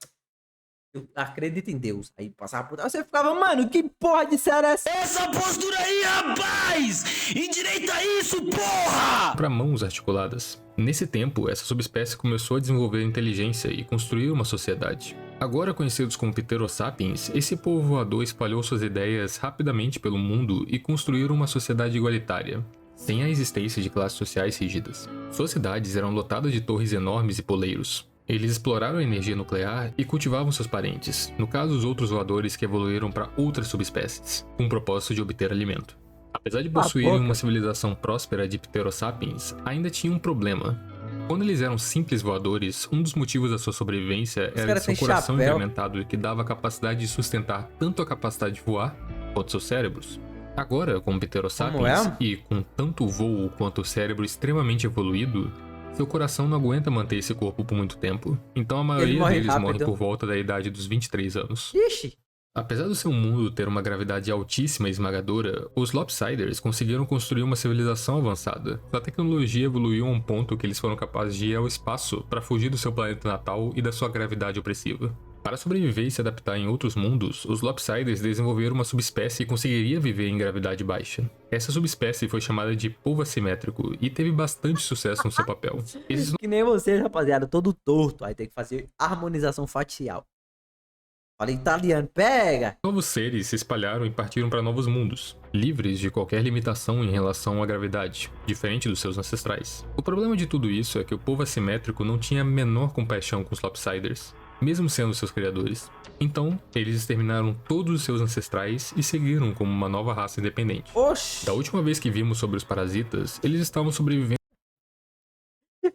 eu acredito em Deus. Aí passava por... Aí você ficava, mano, que porra de série é essa? Essa postura aí, rapaz! Endireita isso, porra! mãos articuladas. Nesse tempo, essa subespécie começou a desenvolver inteligência e construir uma sociedade. Agora conhecidos como Pterosapiens, esse povo voador espalhou suas ideias rapidamente pelo mundo e construíram uma sociedade igualitária, sem a existência de classes sociais rígidas. Suas cidades eram lotadas de torres enormes e poleiros. Eles exploraram a energia nuclear e cultivavam seus parentes, no caso os outros voadores que evoluíram para outras subespécies, com o propósito de obter alimento. Apesar de possuírem uma civilização próspera de Pterosapiens, ainda tinha um problema. Quando eles eram simples voadores, um dos motivos da sua sobrevivência era seu coração incrementado que dava a capacidade de sustentar tanto a capacidade de voar quanto seus cérebros. Agora, como Pterosapiens e com tanto voo quanto o cérebro extremamente evoluído, seu coração não aguenta manter esse corpo por muito tempo, então a maioria deles morre por volta da idade dos 23 anos. Ixi! Apesar do seu mundo ter uma gravidade altíssima e esmagadora, os Lopsiders conseguiram construir uma civilização avançada. Sua tecnologia evoluiu a um ponto que eles foram capazes de ir ao espaço para fugir do seu planeta natal e da sua gravidade opressiva. Para sobreviver e se adaptar em outros mundos, os Lopsiders desenvolveram uma subespécie que conseguiria viver em gravidade baixa. Essa subespécie foi chamada de polvo assimétrico e teve bastante sucesso no seu papel. Que nem você, rapaziada, todo torto. Aí tem que fazer harmonização facial. Fala italiano, pega! Novos seres se espalharam e partiram para novos mundos, livres de qualquer limitação em relação à gravidade, diferente dos seus ancestrais. O problema de tudo isso é que o povo assimétrico não tinha a menor compaixão com os Lopsiders, mesmo sendo seus criadores. Então, eles exterminaram todos os seus ancestrais e seguiram como uma nova raça independente. Oxi! Da última vez que vimos sobre os parasitas, eles estavam sobrevivendo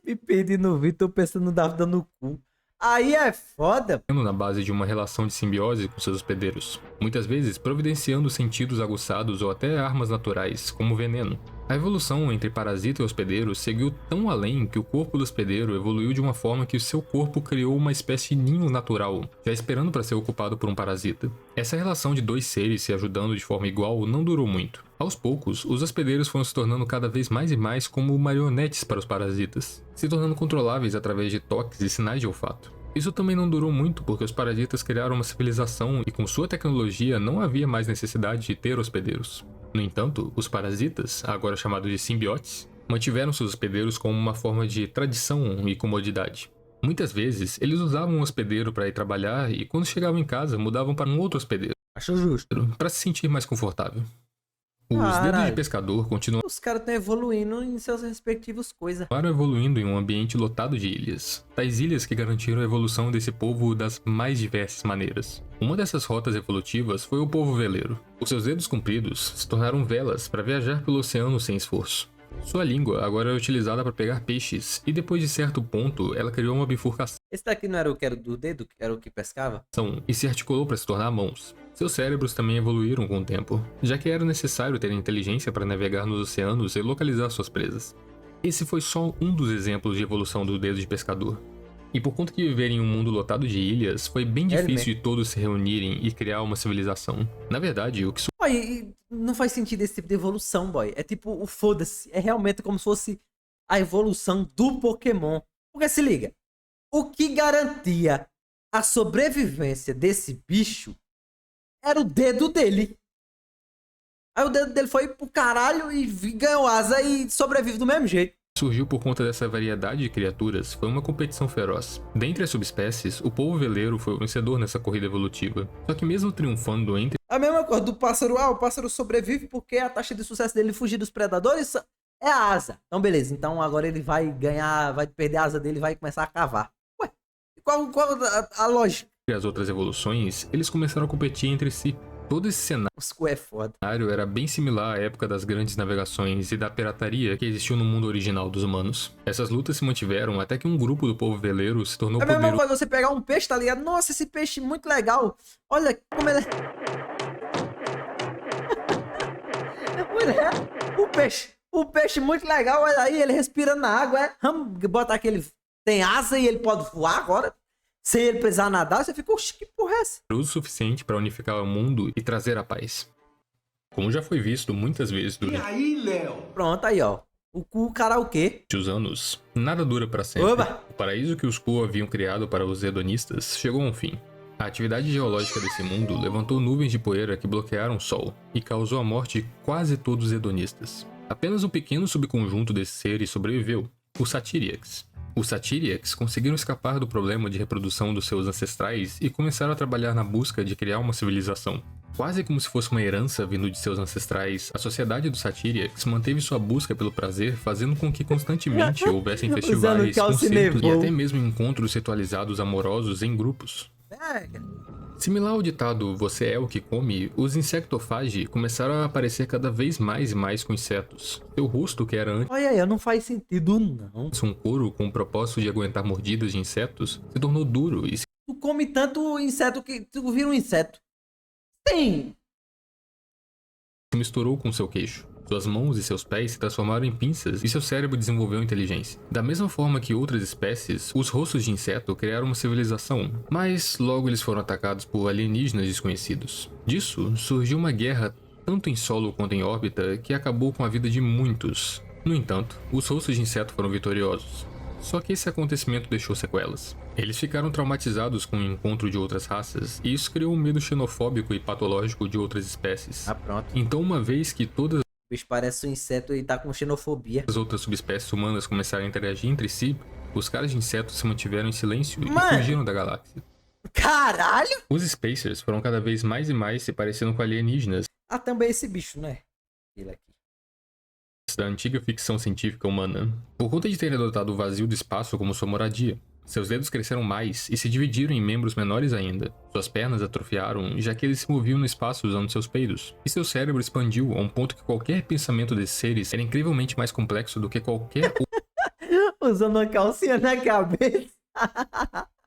Me perdi no vídeo, tô pensando no Davi dando cu. Aí é foda. Na base de uma relação de simbiose com seus hospedeiros, muitas vezes providenciando sentidos aguçados ou até armas naturais, como veneno. A evolução entre parasita e hospedeiro seguiu tão além que o corpo do hospedeiro evoluiu de uma forma que o seu corpo criou uma espécie de ninho natural, já esperando para ser ocupado por um parasita. Essa relação de dois seres se ajudando de forma igual não durou muito. Aos poucos, os hospedeiros foram se tornando cada vez mais e mais como marionetes para os parasitas, se tornando controláveis através de toques e sinais de olfato. Isso também não durou muito porque os parasitas criaram uma civilização e com sua tecnologia não havia mais necessidade de ter hospedeiros. No entanto, os parasitas, agora chamados de simbiotes, mantiveram seus hospedeiros como uma forma de tradição e comodidade. Muitas vezes, eles usavam um hospedeiro para ir trabalhar e quando chegavam em casa mudavam para um outro hospedeiro, Acho justo. para se sentir mais confortável. Os Caralho. dedos de pescador continuaram Os caras estão evoluindo em seus respectivos coisas. evoluindo em um ambiente lotado de ilhas. Tais ilhas que garantiram a evolução desse povo das mais diversas maneiras. Uma dessas rotas evolutivas foi o povo veleiro. Os seus dedos compridos se tornaram velas para viajar pelo oceano sem esforço. Sua língua agora é utilizada para pegar peixes, e depois de certo ponto, ela criou uma bifurcação Esse daqui não era o que era do dedo? Era o que pescava? e se articulou para se tornar mãos. Seus cérebros também evoluíram com o tempo, já que era necessário ter inteligência para navegar nos oceanos e localizar suas presas. Esse foi só um dos exemplos de evolução do dedo de pescador. E por conta de viver em um mundo lotado de ilhas, foi bem difícil de todos se reunirem e criar uma civilização. Na verdade, o que Boy, e não faz sentido esse tipo de evolução, boy. É tipo o foda-se. É realmente como se fosse a evolução do Pokémon. Porque se liga, o que garantia a sobrevivência desse bicho era o dedo dele. Aí o dedo dele foi pro caralho e ganhou asa e sobrevive do mesmo jeito. surgiu por conta dessa variedade de criaturas foi uma competição feroz. Dentre as subespécies, o povo veleiro foi o vencedor nessa corrida evolutiva. Só que mesmo triunfando entre A mesma coisa do pássaro. Ah, o pássaro sobrevive porque a taxa de sucesso dele fugir dos predadores é a asa. Então, beleza. Então, agora ele vai ganhar, vai perder a asa dele e vai começar a cavar. Ué, qual a lógica? as outras evoluções, eles começaram a competir entre si. Todo esse Os cu é foda. cenário era bem similar à época das grandes navegações e da pirataria que existiu no mundo original dos humanos. Essas lutas se mantiveram até que um grupo do povo veleiro se tornou É a mesma poderoso. coisa você pegar um peixe, tá ligado? Nossa, esse peixe muito legal. Olha como ele é. Mulher, o peixe muito legal, olha aí, ele respira na água, é. Vamos botar aquele. Tem asa e ele pode voar agora. Sem ele precisar nadar, você fica, oxi, que porra é essa? O suficiente para unificar o mundo e trazer a paz. Como já foi visto muitas vezes durante aí, Léo? Pronto, aí, ó. O karaokê. os anos, nada dura para sempre. Oba! O paraíso que os Ku haviam criado para os hedonistas chegou a um fim. A atividade geológica desse mundo levantou nuvens de poeira que bloquearam o sol e causou a morte de quase todos os hedonistas. Apenas um pequeno subconjunto desses seres sobreviveu, os Satyriaks. Os Satyriaks conseguiram escapar do problema de reprodução dos seus ancestrais e começaram a trabalhar na busca de criar uma civilização. Quase como se fosse uma herança vindo de seus ancestrais, a sociedade dos Satyriaks manteve sua busca pelo prazer, fazendo com que constantemente houvessem Usando festivais, calcinevou. concertos e até mesmo encontros ritualizados amorosos em grupos. Similar ao ditado "você é o que come", os insectofagi começaram a aparecer cada vez mais e mais com insetos. Seu rosto, que era antes Olha aí, não faz sentido, não. um couro com o propósito de aguentar mordidas de insetos, se tornou duro e se Tu come tanto inseto que tu vira um inseto. Tem. misturou com seu queixo. Suas mãos e seus pés se transformaram em pinças e seu cérebro desenvolveu inteligência. Da mesma forma que outras espécies, os rostos de inseto criaram uma civilização, mas logo eles foram atacados por alienígenas desconhecidos. Disso, surgiu uma guerra tanto em solo quanto em órbita que acabou com a vida de muitos. No entanto, os rostos de inseto foram vitoriosos. Só que esse acontecimento deixou sequelas. Eles ficaram traumatizados com o encontro de outras raças, e isso criou um medo xenofóbico e patológico de outras espécies. Ah, pronto. Então, uma vez que todas O bicho parece um inseto e tá com xenofobia. as outras subespécies humanas começaram a interagir entre si, os caras de insetos se mantiveram em silêncio Mano! e fugiram da galáxia. Caralho! Os Spacers foram cada vez mais e mais se parecendo com alienígenas Ah, também esse bicho, né? Ele aqui. da antiga ficção científica humana. Por conta de terem adotado o vazio do espaço como sua moradia, seus dedos cresceram mais e se dividiram em membros menores ainda. Suas pernas atrofiaram, já que eles se moviam no espaço usando seus peidos. E seu cérebro expandiu a um ponto que qualquer pensamento desses seres era incrivelmente mais complexo do que qualquer Usando uma calcinha na cabeça.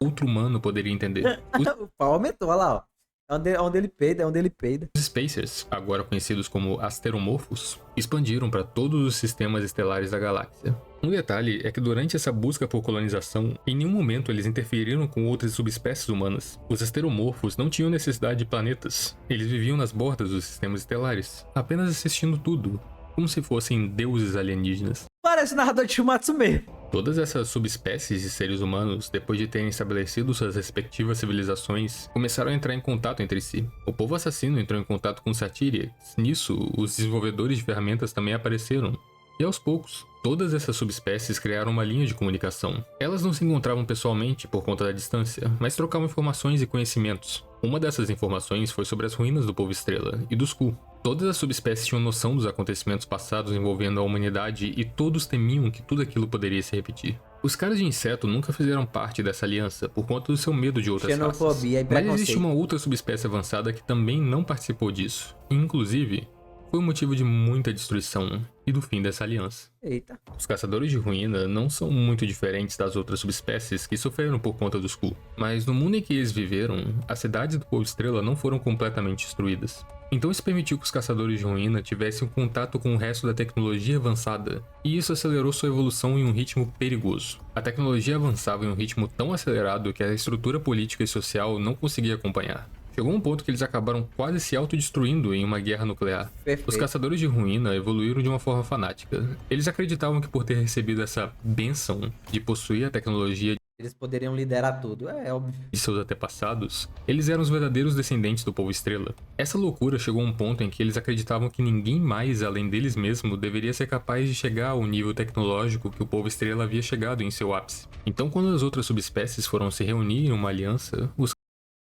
outro humano poderia entender. O pau aumentou, olha lá, ó. Onde ele peida, é onde ele peida. Os Spacers, agora conhecidos como asteromorfos, expandiram para todos os sistemas estelares da galáxia. Um detalhe é que durante essa busca por colonização, em nenhum momento eles interferiram com outras subespécies humanas. Os asteromorfos não tinham necessidade de planetas. Eles viviam nas bordas dos sistemas estelares, apenas assistindo tudo, como se fossem deuses alienígenas. Parece narrador de Shumatsu mesmo. Todas essas subespécies de seres humanos, depois de terem estabelecido suas respectivas civilizações, começaram a entrar em contato entre si. O povo assassino entrou em contato com Satyrias. Nisso, os desenvolvedores de ferramentas também apareceram. E aos poucos, todas essas subespécies criaram uma linha de comunicação. Elas não se encontravam pessoalmente por conta da distância, mas trocavam informações e conhecimentos. Uma dessas informações foi sobre as ruínas do povo Estrela e do Skull. Todas as subespécies tinham noção dos acontecimentos passados envolvendo a humanidade e todos temiam que tudo aquilo poderia se repetir. Os caras de inseto nunca fizeram parte dessa aliança por conta do seu medo de outras raças. Xenofobia e Mas preconceito. existe uma outra subespécie avançada que também não participou disso. E, inclusive, foi o motivo de muita destruição e do fim dessa aliança. Eita. Os caçadores de ruína não são muito diferentes das outras subespécies que sofreram por conta do Skull, mas no mundo em que eles viveram, as cidades do povo Estrela não foram completamente destruídas. Então isso permitiu que os caçadores de ruína tivessem um contato com o resto da tecnologia avançada, e isso acelerou sua evolução em um ritmo perigoso. A tecnologia avançava em um ritmo tão acelerado que a estrutura política e social não conseguia acompanhar. Chegou um ponto que eles acabaram quase se autodestruindo em uma guerra nuclear. Perfeito. Os caçadores de ruína evoluíram de uma forma fanática. Eles acreditavam que por ter recebido essa bênção de possuir a tecnologia Eles poderiam liderar tudo, é óbvio. de seus antepassados, eles eram os verdadeiros descendentes do povo Estrela. Essa loucura chegou a um ponto em que eles acreditavam que ninguém mais, além deles mesmos, deveria ser capaz de chegar ao nível tecnológico que o povo Estrela havia chegado em seu ápice. Então, quando as outras subespécies foram se reunir em uma aliança, os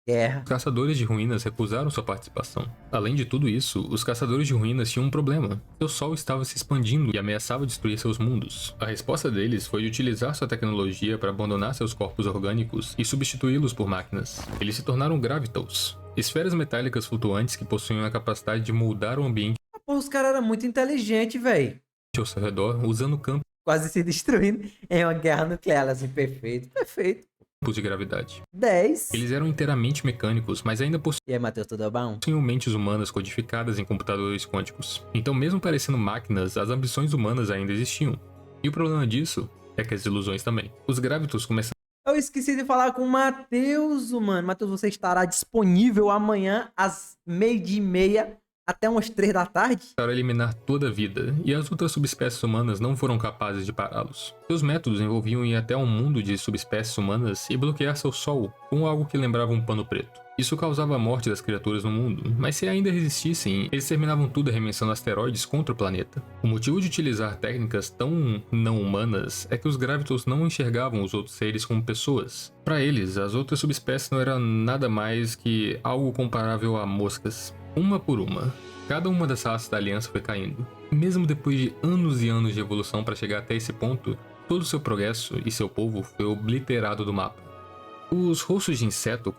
Guerra. caçadores de ruínas recusaram sua participação. Além de tudo isso, os caçadores de ruínas tinham um problema. Seu sol estava se expandindo e ameaçava destruir seus mundos. A resposta deles foi de utilizar sua tecnologia para abandonar seus corpos orgânicos e substituí-los por máquinas. Eles se tornaram Gravitals, esferas metálicas flutuantes que possuíam a capacidade de moldar o ambiente Porra, os caras eram muito inteligentes, velho. ao seu redor usando campos Quase se destruindo em uma guerra nuclear, assim, perfeito. Perfeito. de gravidade. 10. Eles eram inteiramente mecânicos, mas ainda E aí, Matheus, tudo bom? possuíam mentes humanas codificadas em computadores quânticos. Então, mesmo parecendo máquinas, as ambições humanas ainda existiam. E o problema disso é que as ilusões também. Os Gravitals começaram Eu esqueci de falar com o Matheus, mano. Matheus, você estará disponível amanhã às 12h30 até umas 3 da tarde? a eliminar toda a vida, e as outras subespécies humanas não foram capazes de pará-los. Seus métodos envolviam ir até um mundo de subespécies humanas e bloquear seu sol com algo que lembrava um pano preto. Isso causava a morte das criaturas no mundo, mas se ainda resistissem, eles terminavam tudo arremessando asteroides contra o planeta. O motivo de utilizar técnicas tão não humanas é que os Gravitals não enxergavam os outros seres como pessoas. Para eles, as outras subespécies não eram nada mais que algo comparável a moscas. Uma por uma, cada uma das raças da aliança foi caindo. Mesmo depois de anos e anos de evolução para chegar até esse ponto, todo o seu progresso e seu povo foi obliterado do mapa. Os rostos de inseto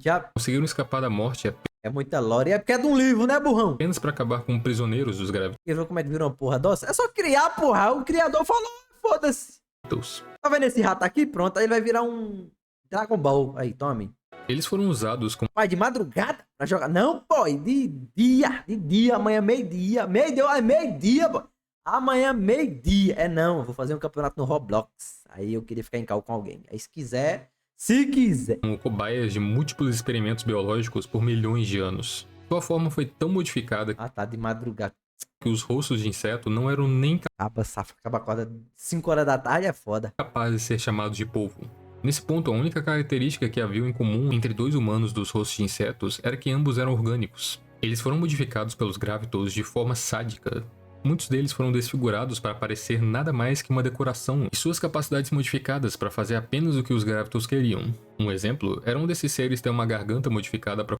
Já conseguiram escapar da morte é muita lore. É porque é de um livro, né, burrão? apenas para acabar com prisioneiros dos Gravitals. Quer ver como é que virou uma porra doce? É só criar, porra. O criador falou, foda-se. Tá vendo esse rato aqui? Pronto, aí ele vai virar um Dragon Ball. Aí, tome. Eles foram usados como Pai, de madrugada pra jogar? Não, pô, de dia, amanhã meio-dia. Meio-dia, pô. Amanhã meio-dia. É não, eu vou fazer um campeonato no Roblox. Aí eu queria ficar em cal com alguém. Aí se quiser. cobaias de múltiplos experimentos biológicos por milhões de anos. Sua forma foi tão modificada Ah, tá, de madrugada. que os rostos de inseto não eram nem Acaba, safa, acaba acorda 5 horas da tarde, é foda. capazes de ser chamados de polvo. Nesse ponto, a única característica que havia em comum entre dois humanos dos rostos de insetos era que ambos eram orgânicos. Eles foram modificados pelos Gravitals de forma sádica. Muitos deles foram desfigurados para parecer nada mais que uma decoração e suas capacidades modificadas para fazer apenas o que os Gravitals queriam. Um exemplo era um desses seres ter uma garganta modificada para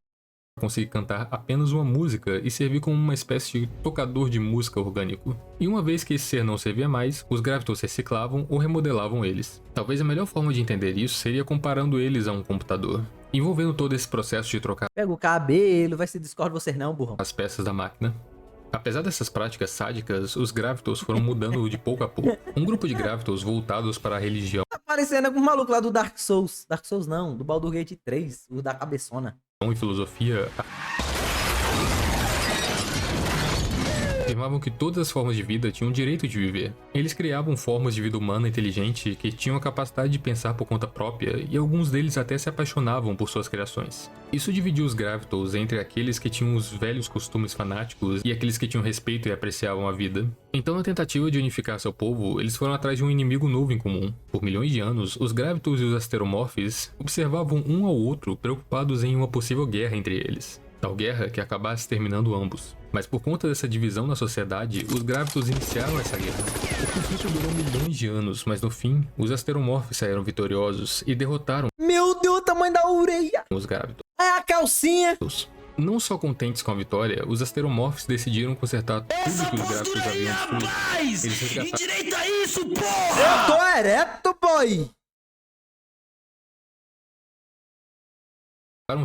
conseguir cantar apenas uma música e servir como uma espécie de tocador de música orgânico. E uma vez que esse ser não servia mais, os Gravitals reciclavam ou remodelavam eles. Talvez a melhor forma de entender isso seria comparando eles a um computador, envolvendo todo esse processo de trocar Pega o cabelo, vai se discorda vocês não, burrão. as peças da máquina. Apesar dessas práticas sádicas, os Gravitals foram mudando de pouco a pouco. Um grupo de Gravitals voltados para a religião Tá parecendo com o maluco lá do Dark Souls. Dark Souls não, do Baldur's Gate 3, o da cabeçona. e filosofia afirmavam que todas as formas de vida tinham o direito de viver. Eles criavam formas de vida humana inteligente que tinham a capacidade de pensar por conta própria, e alguns deles até se apaixonavam por suas criações. Isso dividiu os Gravitals entre aqueles que tinham os velhos costumes fanáticos e aqueles que tinham respeito e apreciavam a vida. Então, na tentativa de unificar seu povo, eles foram atrás de um inimigo novo em comum. Por milhões de anos, os Gravitals e os Asteromorphs observavam um ao outro preocupados em uma possível guerra entre eles. Tal guerra que acabasse terminando ambos. Mas por conta dessa divisão na sociedade, os Gravitals iniciaram essa guerra. O conflito durou milhões de anos, mas no fim, os Asteromorphs saíram vitoriosos e derrotaram Meu Deus, o tamanho da orelha. os Gravitals. É a calcinha. Não só contentes com a vitória, os Asteromorphs decidiram consertar tudo Essa que os Gravitals postura aí, haviam destruído. rapaz! Eles resgataram Endireita isso, porra! Eu tô ereto, boy.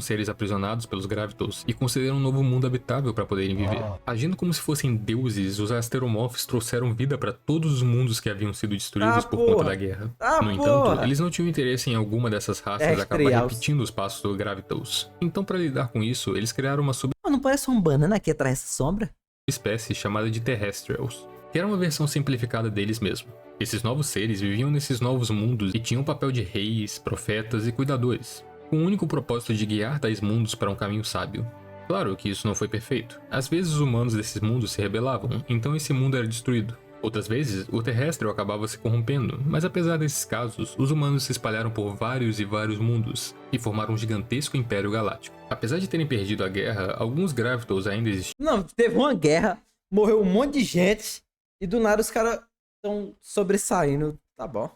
seres aprisionados pelos Gravitals e concederam um novo mundo habitável para poderem viver. Agindo como se fossem deuses, os Asteromorphs trouxeram vida para todos os mundos que haviam sido destruídos por conta da guerra. No entanto, eles não tinham interesse em alguma dessas raças acabar repetindo os passos dos Gravitals. Então, para lidar com isso, eles criaram uma Não parece um banana aqui atrás dessa sombra? subespécie chamada de Terrestrials, que era uma versão simplificada deles mesmo. Esses novos seres viviam nesses novos mundos e tinham o papel de reis, profetas e cuidadores, com o único propósito de guiar tais mundos para um caminho sábio. Claro que isso não foi perfeito. Às vezes os humanos desses mundos se rebelavam, então esse mundo era destruído. Outras vezes, o terrestre acabava se corrompendo, mas apesar desses casos, os humanos se espalharam por vários e vários mundos e formaram um gigantesco império galáctico. Apesar de terem perdido a guerra, alguns Gravitals ainda existiam. Não, teve uma guerra, morreu um monte de gente e do nada os caras estão sobressaindo. Tá bom.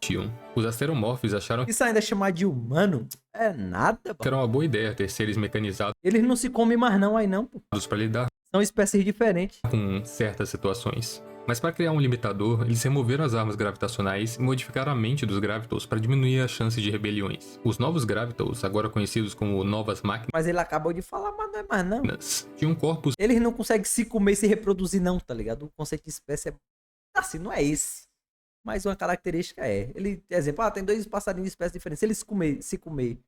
Os Asteromorphs acharam que Isso ainda é chamar de humano? É nada, pô. era uma boa ideia ter seres mecanizados Eles não se comem mais não aí não, pô. para lidar São espécies diferentes. com certas situações. Mas para criar um limitador, eles removeram as armas gravitacionais e modificaram a mente dos Gravitals para diminuir a chance de rebeliões. Os novos Gravitals, agora conhecidos como novas Mas ele acabou de falar, mas não é mais não. máquinas, tinham corpos Eles não conseguem se comer e se reproduzir não, tá ligado? O conceito de espécie é... Assim, não é esse. Mas uma característica é. Ele, exemplo, tem dois passarinhos de espécies diferentes. Se eles se comer,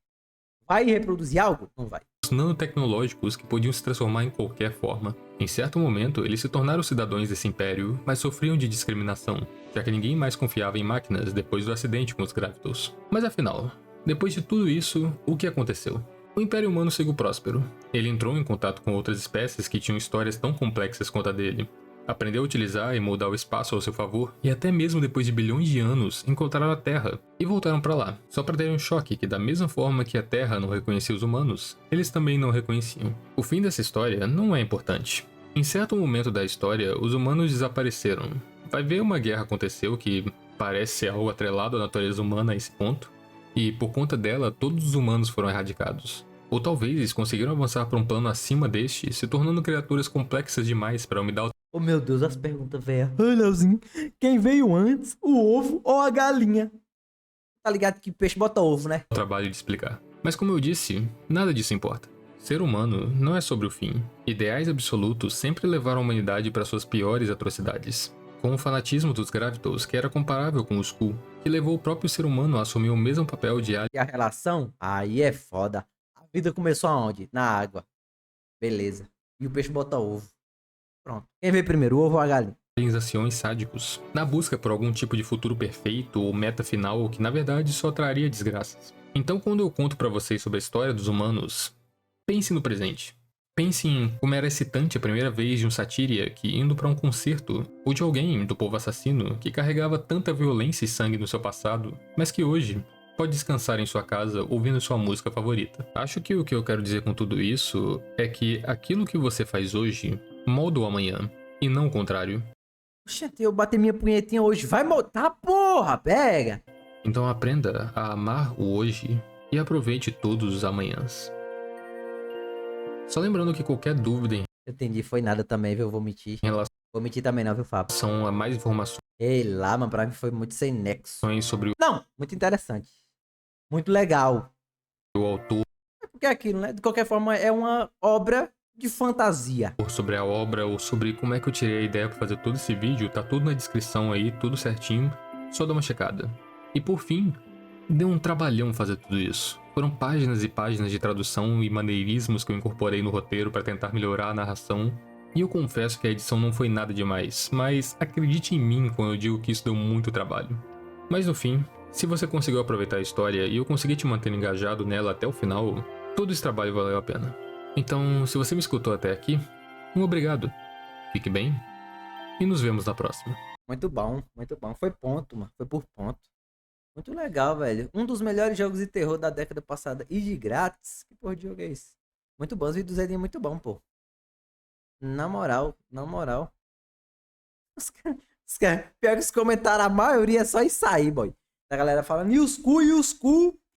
vai reproduzir algo? Não vai. nanotecnológicos que podiam se transformar em qualquer forma. Em certo momento, eles se tornaram cidadãos desse império, mas sofriam de discriminação, já que ninguém mais confiava em máquinas depois do acidente com os Gravitals. Mas afinal, depois de tudo isso, o que aconteceu? O Império Humano seguiu próspero. Ele entrou em contato com outras espécies que tinham histórias tão complexas quanto a dele. Aprendeu a utilizar e moldar o espaço ao seu favor, e até mesmo depois de bilhões de anos, encontraram a Terra e voltaram para lá, só para terem um choque que da mesma forma que a Terra não reconhecia os humanos, eles também não reconheciam. O fim dessa história não é importante. Em certo momento da história, os humanos desapareceram. Vai ver, uma guerra aconteceu que parece ser algo atrelado à natureza humana a esse ponto, e por conta dela, todos os humanos foram erradicados. Ou talvez eles conseguiram avançar para um plano acima deste, se tornando criaturas complexas demais para umidar Oh meu Deus, as perguntas, velho. Ai, Leozinho, quem veio antes, o ovo ou a galinha? Tá ligado que peixe bota ovo, né? o trabalho de explicar. Mas como eu disse, nada disso importa. Ser humano não é sobre o fim. Ideais absolutos sempre levaram a humanidade para suas piores atrocidades. Com o fanatismo dos Gravitals, que era comparável com o Skrull, que levou o próprio ser humano a assumir o mesmo papel de alien E a relação? Aí é foda. A vida começou aonde? Na água. Beleza. E o peixe bota ovo. Pronto. Quem veio primeiro, o ovo ou a galinha? aciões sádicos, na busca por algum tipo de futuro perfeito ou meta final que na verdade só traria desgraças. Então quando eu conto pra vocês sobre a história dos humanos, pense no presente. Pense em como era excitante a primeira vez de um Satyria que indo pra um concerto, ou de alguém do povo assassino que carregava tanta violência e sangue no seu passado, mas que hoje pode descansar em sua casa ouvindo sua música favorita. Acho que o que eu quero dizer com tudo isso é que aquilo que você faz hoje molda o amanhã, e não o contrário. Oxente, eu bati minha punhetinha hoje. Vai montar, porra, pega. Então aprenda a amar o hoje e aproveite todos os amanhãs. Só lembrando que qualquer dúvida em Eu entendi, foi nada também, viu? Eu vou mentir. relação Vou mentir também não, viu, Fábio? a mais informações Ei lá, mano, pra mim foi muito sem nexo. sobre Não, muito interessante. Muito legal. o autor, É porque é aquilo, né? De qualquer forma, é uma obra de fantasia. sobre a obra ou sobre como é que eu tirei a ideia para fazer todo esse vídeo, tá tudo na descrição aí, tudo certinho, só dá uma checada. E por fim, deu um trabalhão fazer tudo isso. Foram páginas e páginas de tradução e maneirismos que eu incorporei no roteiro para tentar melhorar a narração, E eu confesso que a edição não foi nada demais, mas acredite em mim quando eu digo que isso deu muito trabalho. Mas no fim, se você conseguiu aproveitar a história e eu consegui te manter engajado nela até o final, todo esse trabalho valeu a pena. Então, se você me escutou até aqui, um obrigado. Fique bem e nos vemos na próxima. Muito bom, muito bom. Foi ponto, mano. Foi por ponto. Muito legal, velho. Um dos melhores jogos de terror da década passada e de grátis. Que porra de jogo é esse? Muito bom, os vídeos dele é muito bom, pô. Na moral, na moral. Pior que os comentários, a maioria é só isso aí, boy. A galera falando, e os cu,